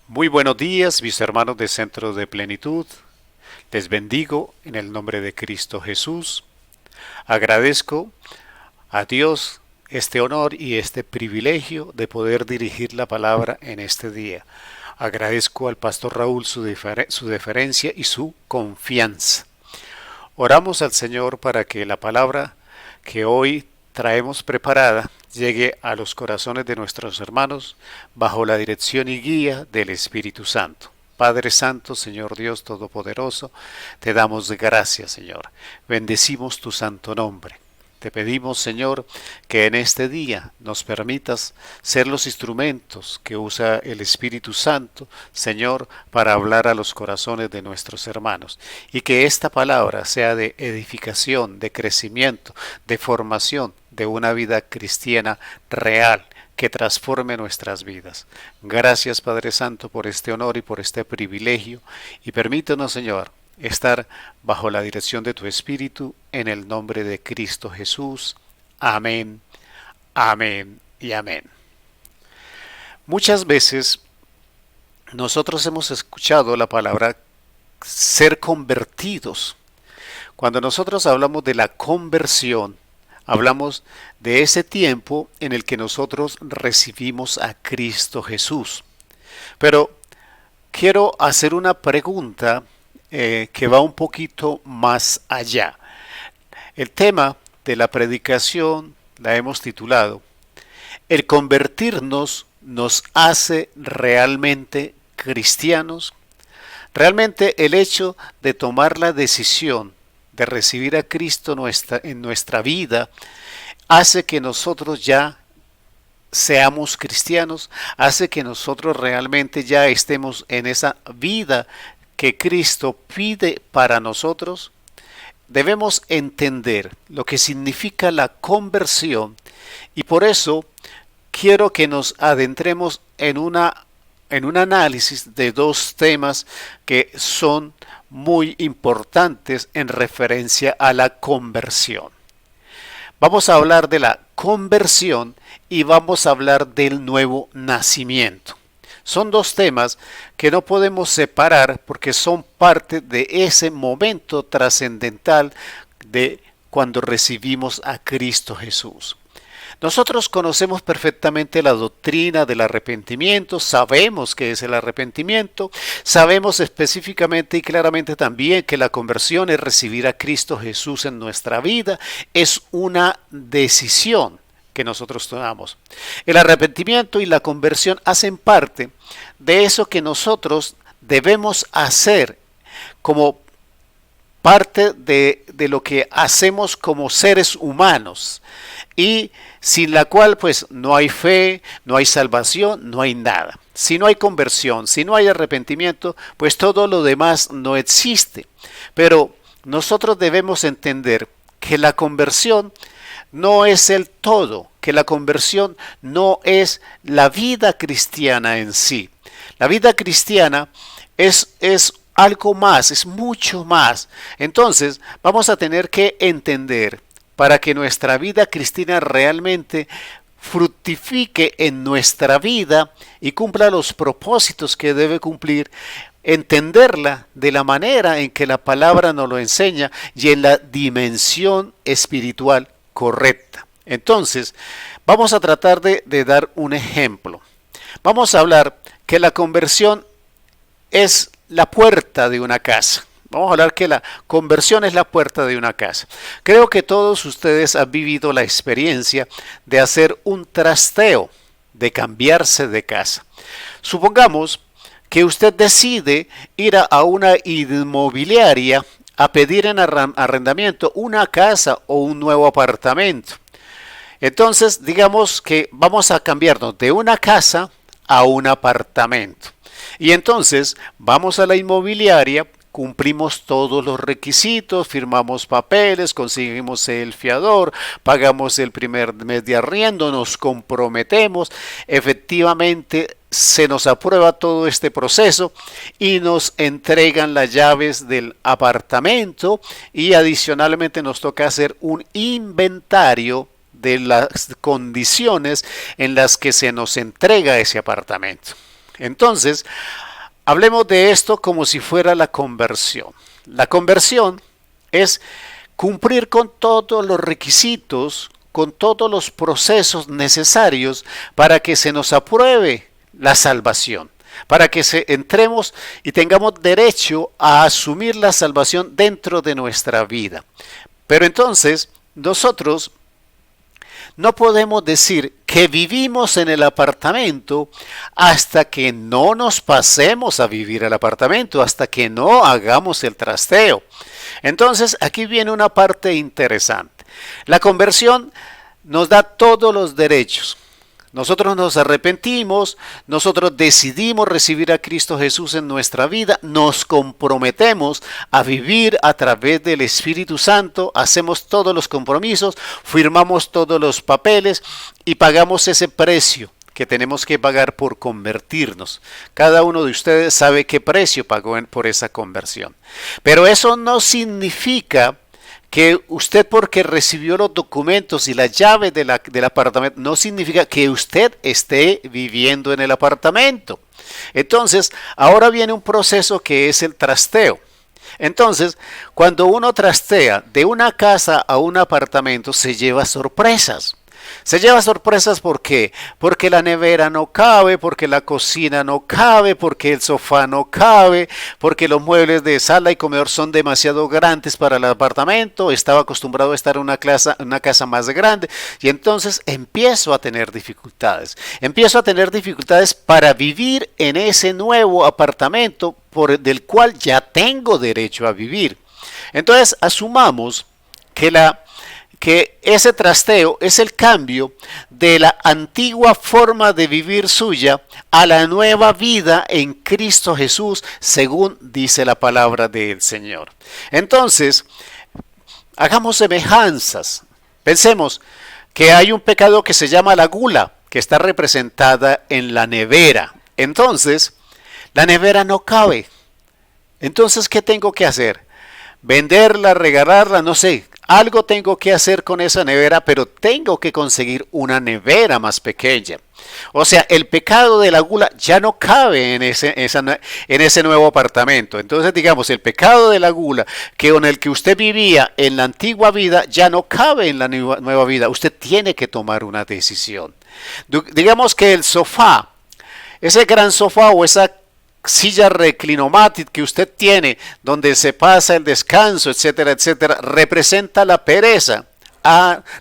Muy buenos días, mis hermanos de Centro de Plenitud. Les bendigo en el nombre de Cristo Jesús. Agradezco a Dios este honor y este privilegio de poder dirigir la palabra en este día. Agradezco al pastor Raúl su deferencia y su confianza. Oramos al Señor para que la palabra que hoy traemos preparada llegue a los corazones de nuestros hermanos bajo la dirección y guía del Espíritu Santo. Padre Santo, Señor Dios Todopoderoso, te damos gracias, Señor. Bendecimos tu santo nombre. Te pedimos, Señor, que en este día nos permitas ser los instrumentos que usa el Espíritu Santo, Señor, para hablar a los corazones de nuestros hermanos. Y que esta palabra sea de edificación, de crecimiento, de formación de una vida cristiana real, que transforme nuestras vidas. Gracias, Padre Santo, por este honor y por este privilegio. Y permítanos, Señor, estar bajo la dirección de tu Espíritu en el nombre de Cristo Jesús. Amén, amén y amén. Muchas veces nosotros hemos escuchado la palabra ser convertidos. Cuando nosotros hablamos de la conversión, hablamos de ese tiempo en el que nosotros recibimos a Cristo Jesús. Pero quiero hacer una pregunta que va un poquito más allá. El tema de la predicación la hemos titulado ¿El convertirnos nos hace realmente cristianos? Realmente el hecho de tomar la decisión de recibir a Cristo en nuestra vida hace que nosotros ya seamos cristianos, hace que nosotros realmente ya estemos en esa vida que Cristo pide para nosotros. Debemos entender lo que significa la conversión y por eso quiero que nos adentremos en un análisis de dos temas que son muy importantes en referencia a la conversión. Vamos a hablar de la conversión y vamos a hablar del nuevo nacimiento. Son dos temas que no podemos separar porque son parte de ese momento trascendental de cuando recibimos a Cristo Jesús. Nosotros conocemos perfectamente la doctrina del arrepentimiento, sabemos qué es el arrepentimiento, sabemos específicamente y claramente también que la conversión es recibir a Cristo Jesús en nuestra vida, es una decisión que nosotros tomamos. El arrepentimiento y la conversión hacen parte de eso que nosotros debemos hacer como parte de lo que hacemos como seres humanos y sin la cual pues no hay fe, no hay salvación, no hay nada. Si no hay conversión, si no hay arrepentimiento, pues todo lo demás no existe. Pero nosotros debemos entender que la conversión no es el todo, que la conversión no es la vida cristiana en sí. La vida cristiana es algo más, es mucho más. Entonces vamos a tener que entender para que nuestra vida cristiana realmente fructifique en nuestra vida y cumpla los propósitos que debe cumplir, entenderla de la manera en que la palabra nos lo enseña y en la dimensión espiritual correcta. Entonces, vamos a tratar de dar un ejemplo. Vamos a hablar que la conversión es la puerta de una casa. Vamos a hablar que la conversión es la puerta de una casa. Creo que todos ustedes han vivido la experiencia de hacer un trasteo, de cambiarse de casa. Supongamos que usted decide ir a una inmobiliaria a pedir en arrendamiento una casa o un nuevo apartamento. Entonces, digamos que vamos a cambiarnos de una casa a un apartamento. Y entonces vamos a la inmobiliaria, cumplimos todos los requisitos, firmamos papeles, conseguimos el fiador, pagamos el primer mes de arriendo, nos comprometemos, efectivamente se nos aprueba todo este proceso y nos entregan las llaves del apartamento y adicionalmente nos toca hacer un inventario de las condiciones en las que se nos entrega ese apartamento. Entonces, hablemos de esto como si fuera la conversión. La conversión es cumplir con todos los requisitos, con todos los procesos necesarios para que se nos apruebe la salvación, para que entremos y tengamos derecho a asumir la salvación dentro de nuestra vida. Pero entonces, nosotros no podemos decir que vivimos en el apartamento hasta que no nos pasemos a vivir al apartamento, hasta que no hagamos el trasteo. Entonces, aquí viene una parte interesante. La conversión nos da todos los derechos. Nosotros nos arrepentimos, nosotros decidimos recibir a Cristo Jesús en nuestra vida, nos comprometemos a vivir a través del Espíritu Santo, hacemos todos los compromisos, firmamos todos los papeles y pagamos ese precio que tenemos que pagar por convertirnos. Cada uno de ustedes sabe qué precio pagó por esa conversión. Pero eso no significa que usted, porque recibió los documentos y la llave del apartamento, no significa que usted esté viviendo en el apartamento. Entonces, ahora viene un proceso que es el trasteo. Entonces, cuando uno trastea de una casa a un apartamento, se lleva sorpresas. Se lleva sorpresas, ¿por qué? Porque la nevera no cabe, porque la cocina no cabe, porque el sofá no cabe, porque los muebles de sala y comedor son demasiado grandes para el apartamento. Estaba acostumbrado a estar en una casa más grande y entonces empiezo a tener dificultades. Empiezo a tener dificultades para vivir en ese nuevo apartamento del cual ya tengo derecho a vivir. Entonces, asumamos que ese trasteo es el cambio de la antigua forma de vivir suya a la nueva vida en Cristo Jesús, según dice la palabra del Señor. Entonces, hagamos semejanzas. Pensemos que hay un pecado que se llama la gula, que está representada en la nevera. Entonces, la nevera no cabe. Entonces, ¿qué tengo que hacer? Venderla, regalarla, no sé. Algo tengo que hacer con esa nevera, pero tengo que conseguir una nevera más pequeña. O sea, el pecado de la gula ya no cabe en ese nuevo apartamento. Entonces, digamos, el pecado de la gula con el que usted vivía en la antigua vida ya no cabe en la nueva vida. Usted tiene que tomar una decisión. Digamos que el sofá, ese gran sofá o esa silla reclinomática que usted tiene, donde se pasa el descanso, etcétera, etcétera, representa la pereza.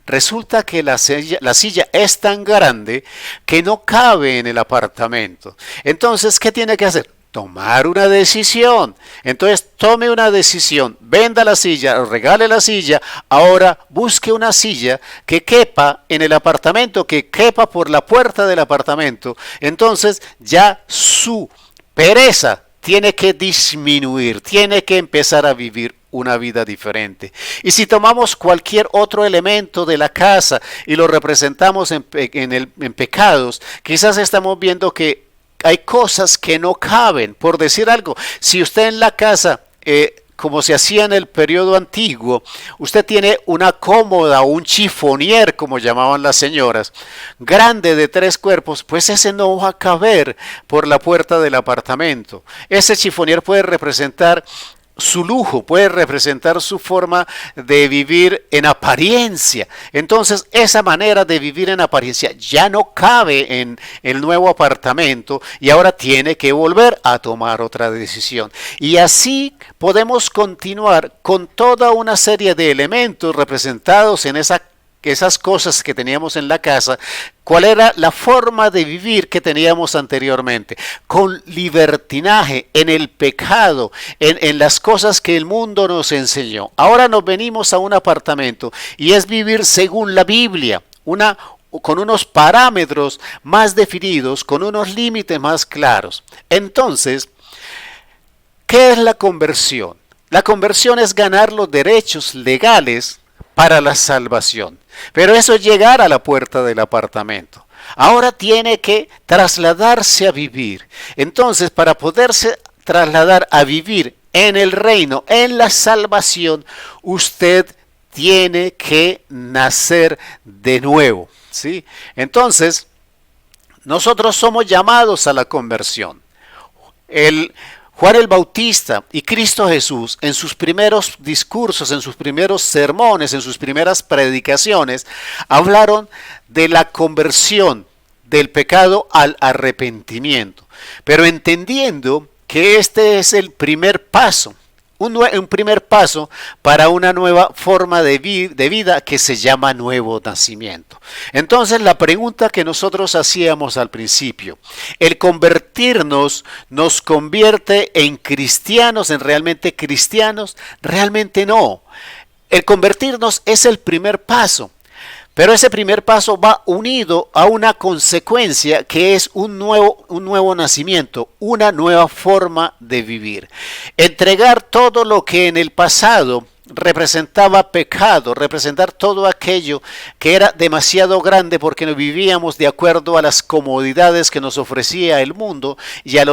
Resulta que la silla es tan grande que no cabe en el apartamento. Entonces, ¿qué tiene que hacer? Tomar una decisión. Entonces, tome una decisión, venda la silla, o regale la silla. Ahora busque una silla que quepa en el apartamento, que quepa por la puerta del apartamento. Entonces, ya su pereza tiene que disminuir, tiene que empezar a vivir una vida diferente. Y si tomamos cualquier otro elemento de la casa y lo representamos en pecados, quizás estamos viendo que hay cosas que no caben. Por decir algo, si usted en la casa, como se hacía en el periodo antiguo, usted tiene una cómoda o un chifonier, como llamaban las señoras, grande de 3 cuerpos, pues ese no va a caber por la puerta del apartamento. Ese chifonier puede representar su lujo, puede representar su forma de vivir en apariencia. Entonces, esa manera de vivir en apariencia ya no cabe en el nuevo apartamento y ahora tiene que volver a tomar otra decisión. Y así podemos continuar con toda una serie de elementos representados en esas cosas que teníamos en la casa. ¿Cuál era la forma de vivir que teníamos anteriormente? Con libertinaje, en el pecado, en las cosas que el mundo nos enseñó. Ahora nos venimos a un apartamento y es vivir según la Biblia, con unos parámetros más definidos, con unos límites más claros. Entonces, ¿qué es la conversión? La conversión es ganar los derechos legales para la salvación. Pero eso es llegar a la puerta del apartamento. Ahora tiene que trasladarse a vivir. Entonces, para poderse trasladar a vivir en el reino, en la salvación, usted tiene que nacer de nuevo, ¿sí? Entonces, nosotros somos llamados a la conversión. Juan el Bautista y Cristo Jesús en sus primeros discursos, en sus primeros sermones, en sus primeras predicaciones, hablaron de la conversión del pecado al arrepentimiento, pero entendiendo que este es el primer paso, un primer paso para una nueva forma de vida que se llama nuevo nacimiento. Entonces la pregunta que nosotros hacíamos al principio, ¿el convertirnos nos convierte en cristianos, en realmente cristianos? Realmente no. El convertirnos es el primer paso. Pero ese primer paso va unido a una consecuencia que es un nuevo nacimiento, una nueva forma de vivir. Entregar todo lo que en el pasado representaba pecado, representar todo aquello que era demasiado grande porque no vivíamos de acuerdo a las comodidades que nos ofrecía el mundo y al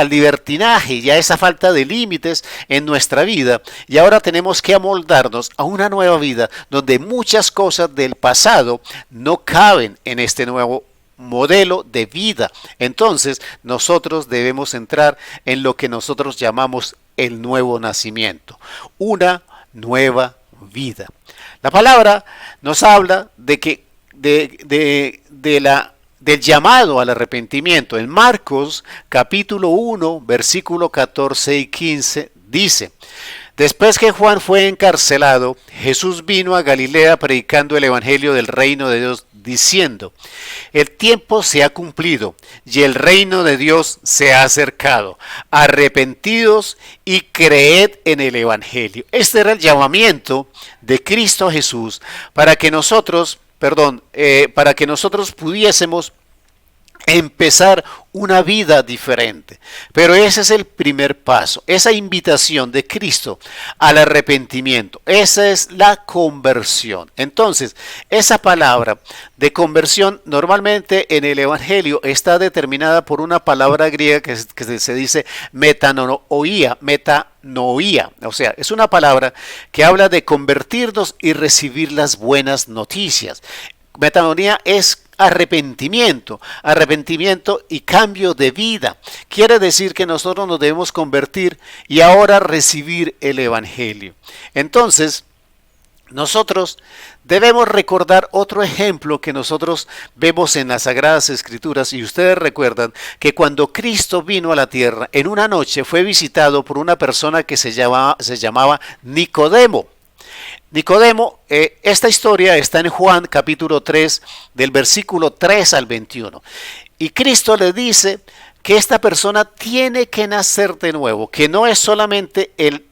libertinaje y a esa falta de límites en nuestra vida, y ahora tenemos que amoldarnos a una nueva vida donde muchas cosas del pasado no caben en este nuevo modelo de vida. Entonces nosotros debemos entrar en lo que nosotros llamamos el nuevo nacimiento, una nueva vida. La palabra nos habla de que del llamado al arrepentimiento. En Marcos capítulo 1, versículo 14 y 15 dice: después que Juan fue encarcelado, Jesús vino a Galilea predicando el evangelio del reino de Dios, diciendo: el tiempo se ha cumplido y el reino de Dios se ha acercado. Arrepentidos y creed en el evangelio. Este era el llamamiento de Cristo Jesús para que nosotros pudiésemos empezar una vida diferente. Pero ese es el primer paso, esa invitación de Cristo al arrepentimiento, esa es la conversión. Entonces, esa palabra de conversión normalmente en el Evangelio está determinada por una palabra griega que se dice metanoia, o sea, es una palabra que habla de convertirnos y recibir las buenas noticias. Metanoia es arrepentimiento y cambio de vida. Quiere decir que nosotros nos debemos convertir y ahora recibir el Evangelio. Entonces, nosotros debemos recordar otro ejemplo que nosotros vemos en las Sagradas Escrituras, y ustedes recuerdan que cuando Cristo vino a la tierra, en una noche fue visitado por una persona que se llamaba Nicodemo. Esta historia está en Juan capítulo 3, del versículo 3 al 21. Y Cristo le dice que esta persona tiene que nacer de nuevo, que no es solamente el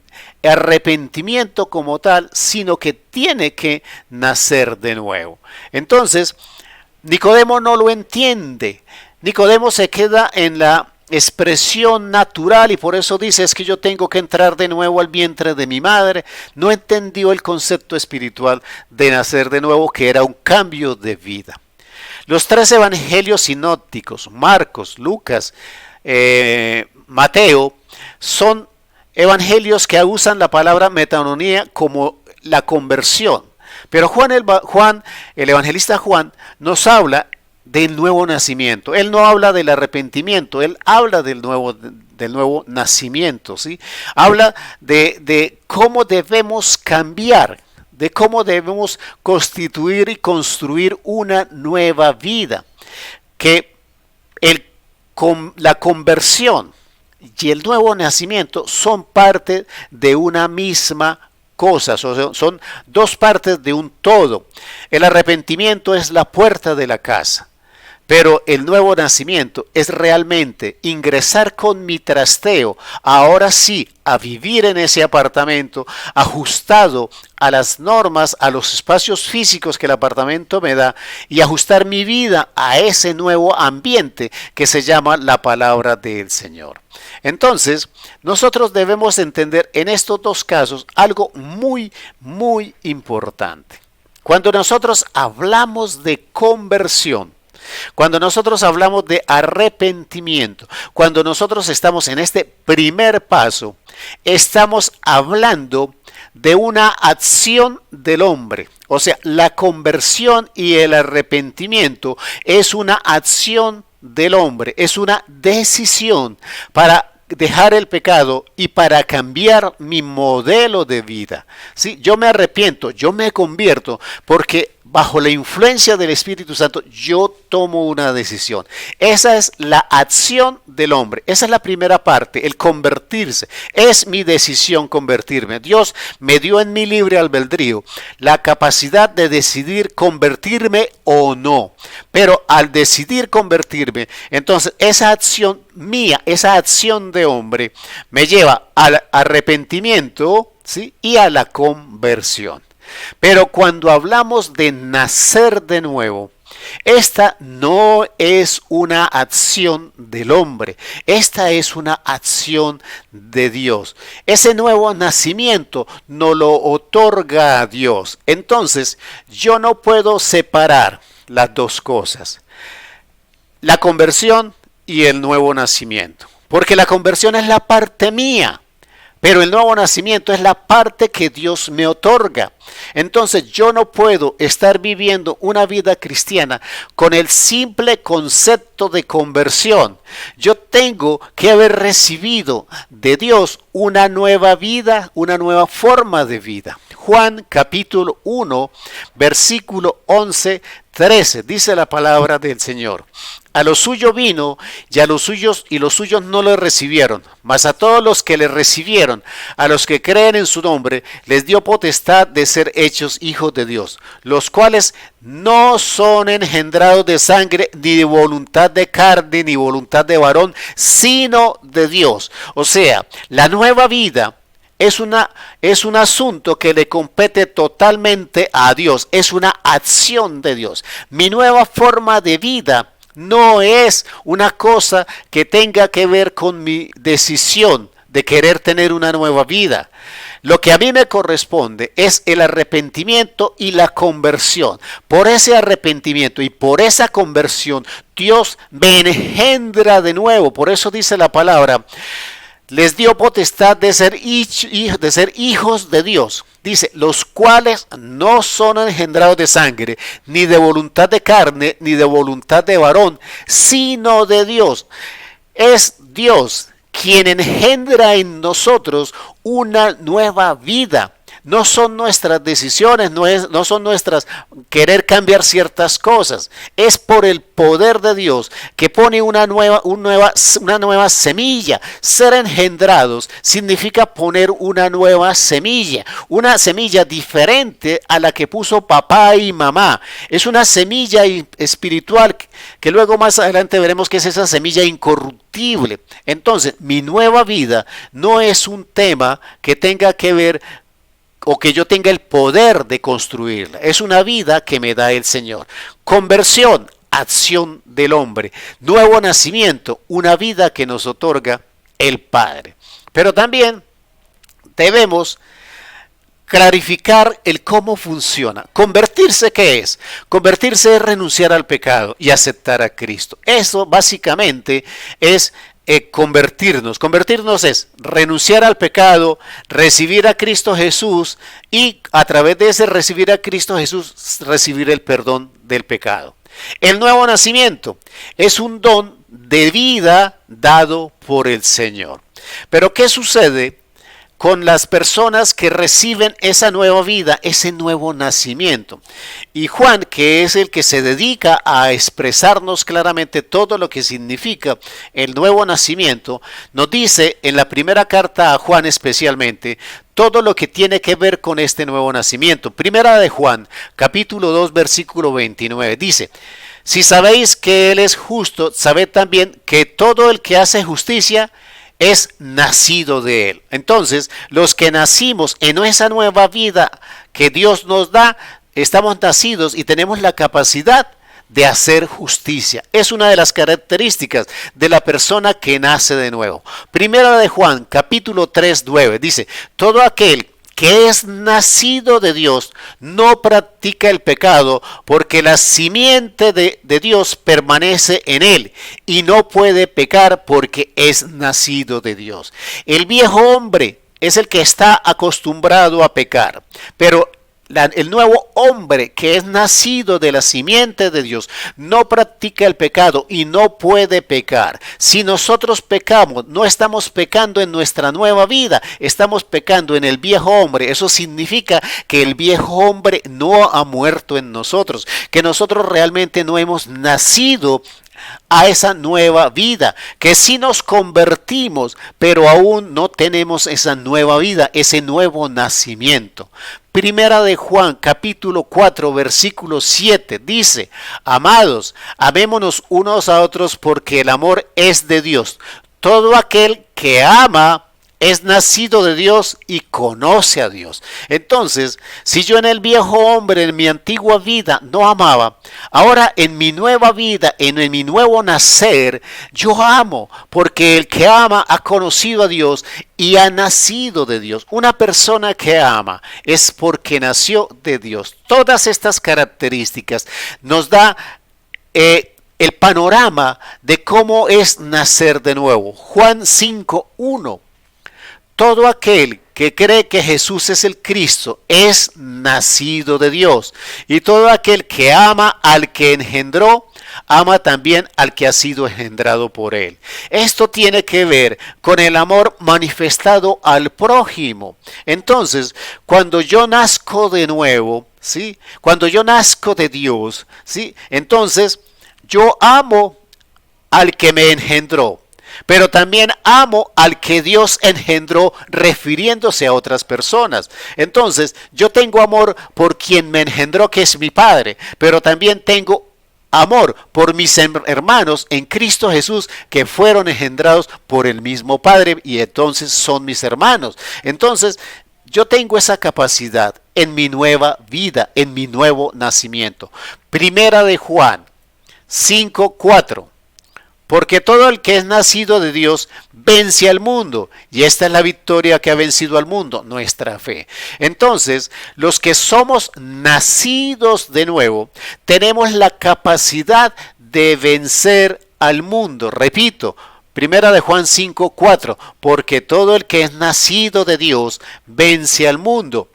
arrepentimiento como tal, sino que tiene que nacer de nuevo. Entonces, Nicodemo no lo entiende. Nicodemo se queda en la expresión natural y por eso dice: es que yo tengo que entrar de nuevo al vientre de mi madre. No entendió el concepto espiritual de nacer de nuevo, que era un cambio de vida. Los tres evangelios sinópticos, Marcos, Lucas, Mateo, son evangelios que usan la palabra metanoia como la conversión. Pero Juan, el evangelista Juan, nos habla del nuevo nacimiento. Él no habla del arrepentimiento, él habla del nuevo nacimiento, ¿sí? Habla de cómo debemos cambiar, de cómo debemos constituir y construir una nueva vida. Que la conversión y el nuevo nacimiento son parte de una misma cosa, son dos partes de un todo. El arrepentimiento es la puerta de la casa, pero el nuevo nacimiento es realmente ingresar con mi trasteo, ahora sí, a vivir en ese apartamento, ajustado a las normas, a los espacios físicos que el apartamento me da, y ajustar mi vida a ese nuevo ambiente que se llama la palabra del Señor. Entonces, nosotros debemos entender en estos dos casos algo muy, muy importante. Cuando nosotros hablamos de conversión, cuando nosotros hablamos de arrepentimiento, cuando nosotros estamos en este primer paso, estamos hablando de una acción del hombre. O sea, la conversión y el arrepentimiento es una acción del hombre, es una decisión para dejar el pecado y para cambiar mi modelo de vida. ¿Sí? Yo me arrepiento, yo me convierto porque bajo la influencia del Espíritu Santo yo tomo una decisión. Esa es la acción del hombre. Esa es la primera parte, el convertirse. Es mi decisión convertirme. Dios me dio en mi libre albedrío la capacidad de decidir convertirme o no. Pero al decidir convertirme, entonces esa acción mía, esa acción de hombre, me lleva al arrepentimiento, ¿sí? Y a la conversión. Pero cuando hablamos de nacer de nuevo, esta no es una acción del hombre, esta es una acción de Dios. Ese nuevo nacimiento nos lo otorga a Dios. Entonces, yo no puedo separar las dos cosas, la conversión y el nuevo nacimiento, porque la conversión es la parte mía. Pero el nuevo nacimiento es la parte que Dios me otorga. Entonces yo no puedo estar viviendo una vida cristiana con el simple concepto de conversión. Yo tengo que haber recibido de Dios una nueva vida, una nueva forma de vida. Juan capítulo 1, versículo 11, 13, dice la palabra del Señor. A lo suyo vino y los suyos no le recibieron, mas a todos los que le recibieron, a los que creen en su nombre, les dio potestad de ser hechos hijos de Dios, los cuales no son engendrados de sangre, ni de voluntad de carne, ni voluntad de varón, sino de Dios. O sea, la nueva vida es un asunto que le compete totalmente a Dios, es una acción de Dios. Mi nueva forma de vida no es una cosa que tenga que ver con mi decisión de querer tener una nueva vida. Lo que a mí me corresponde es el arrepentimiento y la conversión. Por ese arrepentimiento y por esa conversión, Dios me engendra de nuevo. Por eso dice la palabra, les dio potestad de ser hijos de Dios. Dice, los cuales no son engendrados de sangre, ni de voluntad de carne, ni de voluntad de varón, sino de Dios. Es Dios quien engendra en nosotros una nueva vida. No son nuestras decisiones, no son nuestras querer cambiar ciertas cosas. Es por el poder de Dios que pone una nueva semilla. Ser engendrados significa poner una nueva semilla diferente a la que puso papá y mamá. Es una semilla espiritual que luego más adelante veremos que es esa semilla incorruptible. Entonces, mi nueva vida no es un tema que tenga que ver o que yo tenga el poder de construirla. Es una vida que me da el Señor. Conversión, acción del hombre. Nuevo nacimiento, una vida que nos otorga el Padre. Pero también debemos clarificar el cómo funciona. Convertirse, ¿qué es? Convertirse es renunciar al pecado y aceptar a Cristo. Eso básicamente es convertirnos. Convertirnos es renunciar al pecado, recibir a Cristo Jesús y a través de ese recibir a Cristo Jesús, recibir el perdón del pecado. El nuevo nacimiento es un don de vida dado por el Señor. Pero ¿qué sucede con las personas que reciben esa nueva vida, ese nuevo nacimiento? Y Juan, que es el que se dedica a expresarnos claramente todo lo que significa el nuevo nacimiento, nos dice en la primera carta a Juan especialmente, todo lo que tiene que ver con este nuevo nacimiento. Primera de Juan, capítulo 2, versículo 29, dice, si sabéis que Él es justo, sabed también que todo el que hace justicia es nacido de Él. Entonces, los que nacimos en esa nueva vida que Dios nos da, estamos nacidos y tenemos la capacidad de hacer justicia. Es una de las características de la persona que nace de nuevo. Primera de Juan, capítulo 3, 9, dice, todo aquel que es nacido de Dios no practica el pecado, porque la simiente de Dios permanece en él y no puede pecar porque es nacido de Dios. El viejo hombre es el que está acostumbrado a pecar, pero el nuevo hombre que es nacido de la simiente de Dios no practica el pecado y no puede pecar. Si nosotros pecamos, no estamos pecando en nuestra nueva vida, estamos pecando en el viejo hombre. Eso significa que el viejo hombre no ha muerto en nosotros, que nosotros realmente no hemos nacido a esa nueva vida, que sí nos convertimos, pero aún no tenemos esa nueva vida, ese nuevo nacimiento. Primera de Juan, capítulo 4, versículo 7, dice: amados, amémonos unos a otros porque el amor es de Dios. Todo aquel que ama es nacido de Dios y conoce a Dios. Entonces, si yo en el viejo hombre, en mi antigua vida, no amaba, ahora en mi nueva vida, en mi nuevo nacer, yo amo, porque el que ama ha conocido a Dios y ha nacido de Dios. Una persona que ama es porque nació de Dios. Todas estas características nos da el panorama de cómo es nacer de nuevo. Juan 5:1. Todo aquel que cree que Jesús es el Cristo es nacido de Dios. Y todo aquel que ama al que engendró, ama también al que ha sido engendrado por él. Esto tiene que ver con el amor manifestado al prójimo. Entonces, cuando yo nazco de nuevo, ¿sí? Cuando yo nazco de Dios, ¿sí? Entonces, yo amo al que me engendró. Pero también amo al que Dios engendró, refiriéndose a otras personas. Entonces, yo tengo amor por quien me engendró, que es mi Padre, pero también tengo amor por mis hermanos en Cristo Jesús, que fueron engendrados por el mismo Padre y entonces son mis hermanos. Entonces, yo tengo esa capacidad en mi nueva vida, en mi nuevo nacimiento. Primera de Juan 5:4. Porque todo el que es nacido de Dios vence al mundo. Y esta es la victoria que ha vencido al mundo, nuestra fe. Entonces, los que somos nacidos de nuevo, tenemos la capacidad de vencer al mundo. Repito, Primera de Juan 5:4. Porque todo el que es nacido de Dios vence al mundo.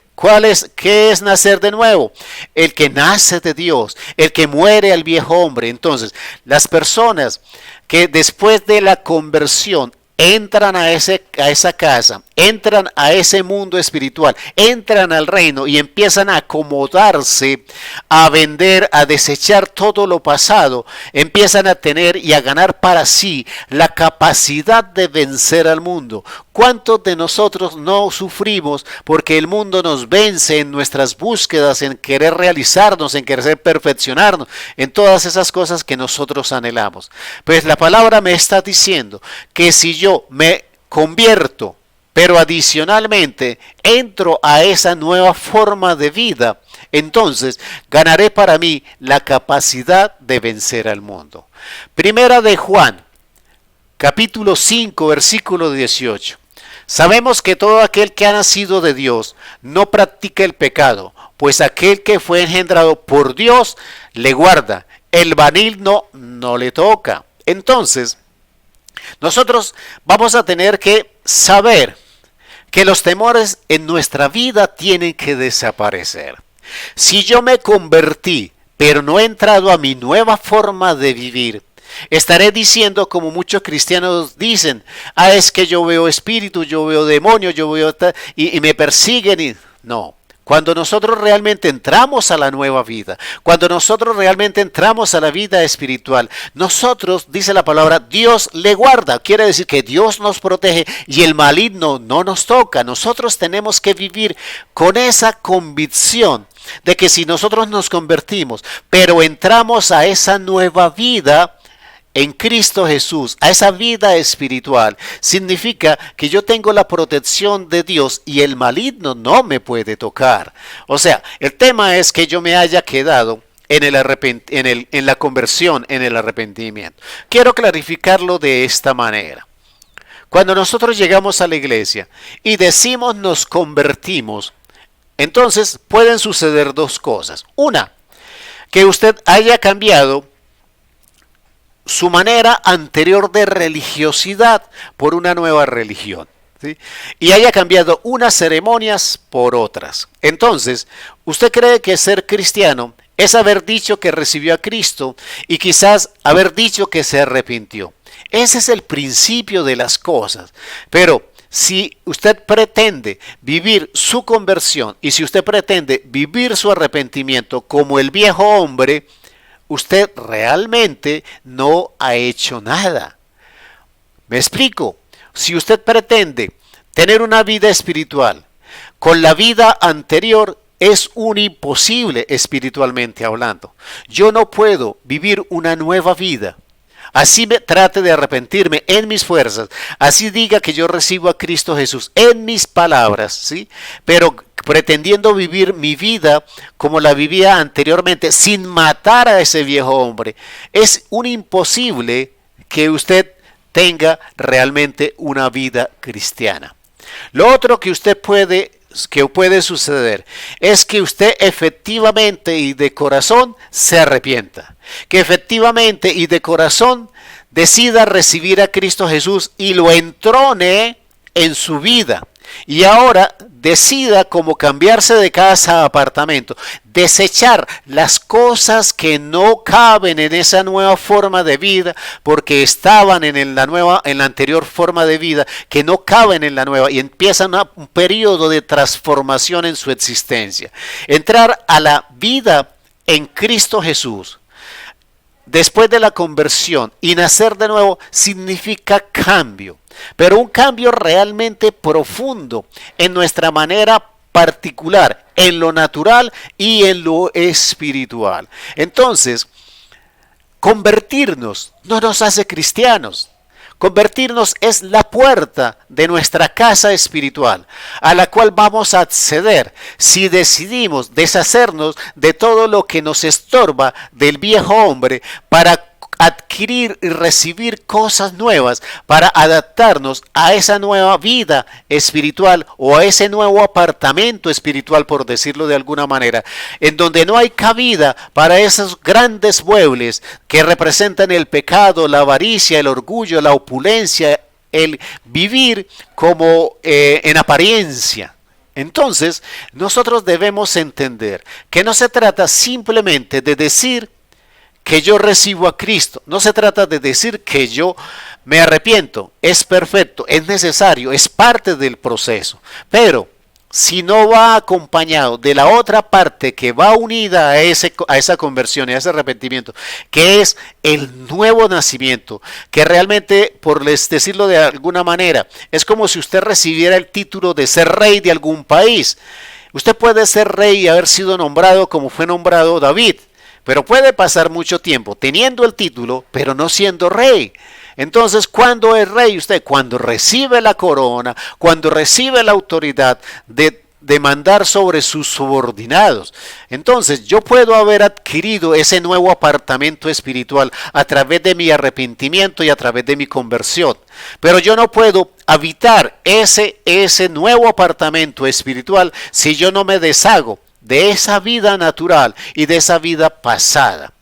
¿Qué es nacer de nuevo? El que nace de Dios, el que muere al viejo hombre. Entonces, las personas que después de la conversión entran a esa casa, entran a ese mundo espiritual, entran al reino y empiezan a acomodarse, a vender, a desechar todo lo pasado, empiezan a tener y a ganar para sí la capacidad de vencer al mundo. ¿Cuántos de nosotros no sufrimos porque el mundo nos vence en nuestras búsquedas, en querer realizarnos, en querer perfeccionarnos, en todas esas cosas que nosotros anhelamos? Pues la palabra me está diciendo que si yo me convierto, pero adicionalmente entro a esa nueva forma de vida, entonces ganaré para mí la capacidad de vencer al mundo. Primera de Juan, capítulo 5, versículo 18. Sabemos que todo aquel que ha nacido de Dios no practica el pecado, pues aquel que fue engendrado por Dios le guarda, el maligno no le toca. Entonces, nosotros vamos a tener que saber que los temores en nuestra vida tienen que desaparecer. Si yo me convertí, pero no he entrado a mi nueva forma de vivir, estaré diciendo como muchos cristianos dicen: es que yo veo espíritus, yo veo demonios, yo veo y me persiguen. No. Cuando nosotros realmente entramos a la nueva vida, cuando nosotros realmente entramos a la vida espiritual, nosotros, dice la palabra, Dios le guarda. Quiere decir que Dios nos protege y el maligno no nos toca. Nosotros tenemos que vivir con esa convicción de que si nosotros nos convertimos, pero entramos a esa nueva vida en Cristo Jesús, a esa vida espiritual, significa que yo tengo la protección de Dios y el maligno no me puede tocar. O sea, el tema es que yo me haya quedado en la conversión, en el arrepentimiento. Quiero clarificarlo de esta manera. Cuando nosotros llegamos a la iglesia y decimos nos convertimos, entonces pueden suceder dos cosas. Una, que usted haya cambiado su manera anterior de religiosidad por una nueva religión. ¿sí? Y haya cambiado unas ceremonias por otras. Entonces, ¿usted cree que ser cristiano es haber dicho que recibió a Cristo y quizás haber dicho que se arrepintió? Ese es el principio de las cosas. Pero si usted pretende vivir su conversión y si usted pretende vivir su arrepentimiento como el viejo hombre, usted realmente no ha hecho nada. ¿Me explico? Si usted pretende tener una vida espiritual con la vida anterior, es un imposible espiritualmente hablando. Yo no puedo vivir una nueva vida. Así me trate de arrepentirme en mis fuerzas, así diga que yo recibo a Cristo Jesús en mis palabras, ¿sí? Pero pretendiendo vivir mi vida como la vivía anteriormente, sin matar a ese viejo hombre, es un imposible que usted tenga realmente una vida cristiana. Lo otro que puede suceder es que usted efectivamente y de corazón se arrepienta, que efectivamente y de corazón decida recibir a Cristo Jesús y lo entrone en su vida. Y ahora decida cómo cambiarse de casa a apartamento, desechar las cosas que no caben en esa nueva forma de vida, porque estaban en la anterior forma de vida, que no caben en la nueva, y empieza un periodo de transformación en su existencia. Entrar a la vida en Cristo Jesús después de la conversión y nacer de nuevo significa cambio, pero un cambio realmente profundo en nuestra manera particular, en lo natural y en lo espiritual. Entonces, convertirnos no nos hace cristianos. Convertirnos es la puerta de nuestra casa espiritual, a la cual vamos a acceder si decidimos deshacernos de todo lo que nos estorba del viejo hombre para adquirir y recibir cosas nuevas, para adaptarnos a esa nueva vida espiritual o a ese nuevo apartamento espiritual, por decirlo de alguna manera, en donde no hay cabida para esos grandes muebles que representan el pecado, la avaricia, el orgullo, la opulencia, el vivir como en apariencia. Entonces, nosotros debemos entender que no se trata simplemente de decir que yo recibo a Cristo. No se trata de decir que yo me arrepiento. Es perfecto, es necesario, es parte del proceso. Pero si no va acompañado de la otra parte que va unida a esa conversión y a ese arrepentimiento, que es el nuevo nacimiento, que realmente, por decirlo de alguna manera, es como si usted recibiera el título de ser rey de algún país. Usted puede ser rey y haber sido nombrado como fue nombrado David, pero puede pasar mucho tiempo teniendo el título, pero no siendo rey. Entonces, ¿cuándo es rey usted? Cuando recibe la corona, cuando recibe la autoridad de mandar sobre sus subordinados. Entonces, yo puedo haber adquirido ese nuevo apartamento espiritual a través de mi arrepentimiento y a través de mi conversión. Pero yo no puedo habitar ese nuevo apartamento espiritual si yo no me deshago de esa vida natural y de esa vida pasada.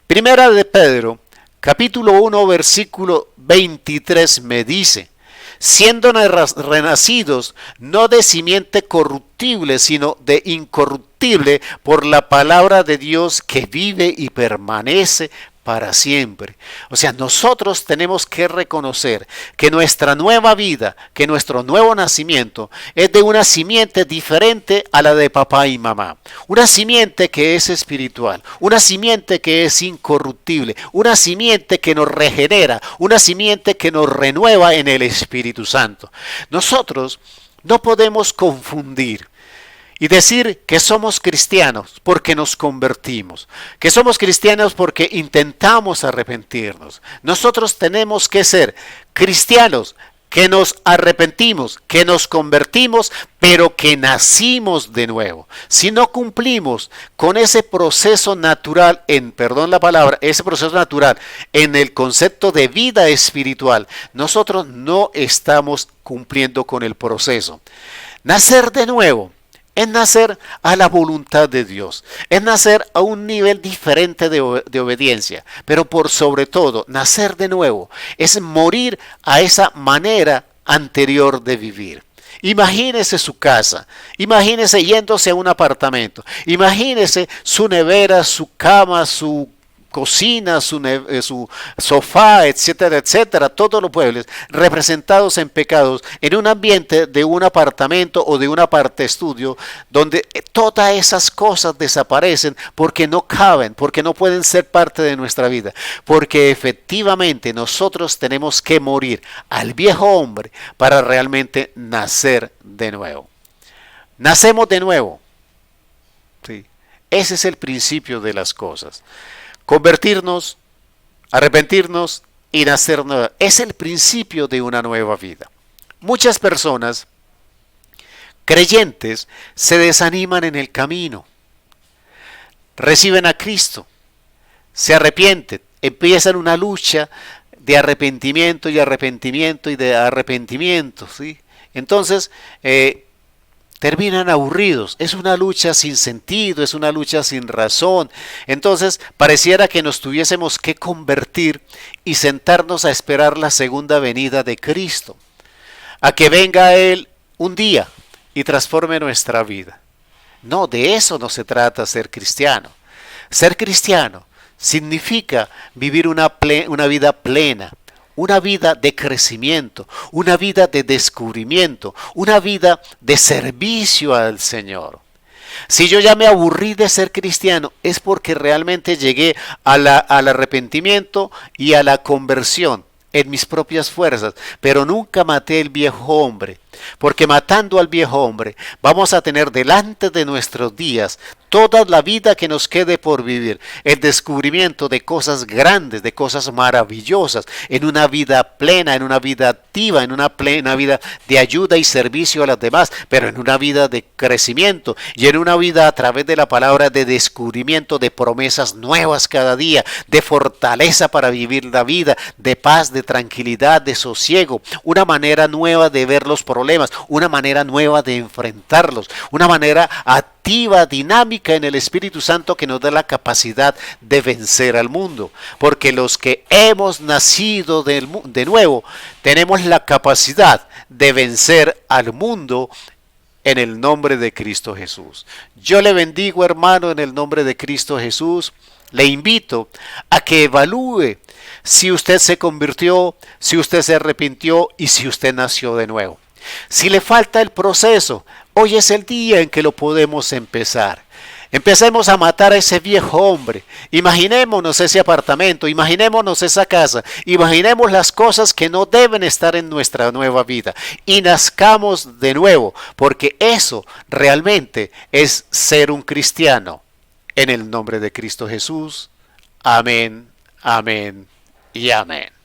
Primera de Pedro, capítulo 1, versículo 23 me dice: siendo renacidos no de simiente corruptible, sino de incorruptible, por la palabra de Dios que vive y permanece para siempre. O sea, nosotros tenemos que reconocer que nuestra nueva vida, que nuestro nuevo nacimiento es de una simiente diferente a la de papá y mamá. Una simiente que es espiritual, una simiente que es incorruptible, una simiente que nos regenera, una simiente que nos renueva en el Espíritu Santo. Nosotros no podemos confundir y decir que somos cristianos porque nos convertimos, que somos cristianos porque intentamos arrepentirnos. Nosotros tenemos que ser cristianos que nos arrepentimos, que nos convertimos, pero que nacimos de nuevo. Si no cumplimos con ese proceso natural, perdón la palabra, ese proceso natural en el concepto de vida espiritual, nosotros no estamos cumpliendo con el proceso. Nacer de nuevo es nacer a la voluntad de Dios, es nacer a un nivel diferente de obediencia, pero por sobre todo, nacer de nuevo es morir a esa manera anterior de vivir. Imagínese su casa, imagínese yéndose a un apartamento, imagínese su nevera, su cama, su cocina, su sofá, etcétera, etcétera, todos los pueblos representados en pecados en un ambiente de un apartamento o de un aparte estudio donde todas esas cosas desaparecen porque no caben, porque no pueden ser parte de nuestra vida, porque efectivamente nosotros tenemos que morir al viejo hombre para realmente nacer de nuevo. Nacemos de nuevo. ¿Sí? Ese es el principio de las cosas. Convertirnos, arrepentirnos y nacer nueva. Es el principio de una nueva vida. Muchas personas creyentes se desaniman en el camino. Reciben a Cristo, se arrepienten, empiezan una lucha de arrepentimiento y arrepentimiento y de arrepentimiento, ¿sí? Entonces, terminan aburridos, es una lucha sin sentido, es una lucha sin razón. Entonces pareciera que nos tuviésemos que convertir y sentarnos a esperar la segunda venida de Cristo, a que venga Él un día y transforme nuestra vida. No, de eso no se trata ser cristiano. Ser cristiano significa vivir una vida plena, una vida de crecimiento, una vida de descubrimiento, una vida de servicio al Señor. Si yo ya me aburrí de ser cristiano, es porque realmente llegué al arrepentimiento y a la conversión en mis propias fuerzas, pero nunca maté el viejo hombre, porque matando al viejo hombre vamos a tener delante de nuestros días toda la vida que nos quede por vivir, el descubrimiento de cosas grandes, de cosas maravillosas, en una vida plena, en una vida activa, en una plena vida de ayuda y servicio a las demás, pero en una vida de crecimiento y en una vida a través de la palabra de descubrimiento de promesas nuevas cada día, de fortaleza para vivir la vida, de paz, de tranquilidad, de sosiego, una manera nueva de ver los problemas, una manera nueva de enfrentarlos, una manera activa, dinámica en el Espíritu Santo que nos da la capacidad de vencer al mundo. Porque los que hemos nacido de nuevo tenemos la capacidad de vencer al mundo en el nombre de Cristo Jesús. Yo le bendigo, hermano, en el nombre de Cristo Jesús. Le invito a que evalúe si usted se convirtió, si usted se arrepintió y si usted nació de nuevo. Si le falta el proceso, hoy es el día en que lo podemos empezar. Empecemos a matar a ese viejo hombre. Imaginémonos ese apartamento, imaginémonos esa casa, imaginemos las cosas que no deben estar en nuestra nueva vida y nazcamos de nuevo, porque eso realmente es ser un cristiano. En el nombre de Cristo Jesús. Amén, amén y amén.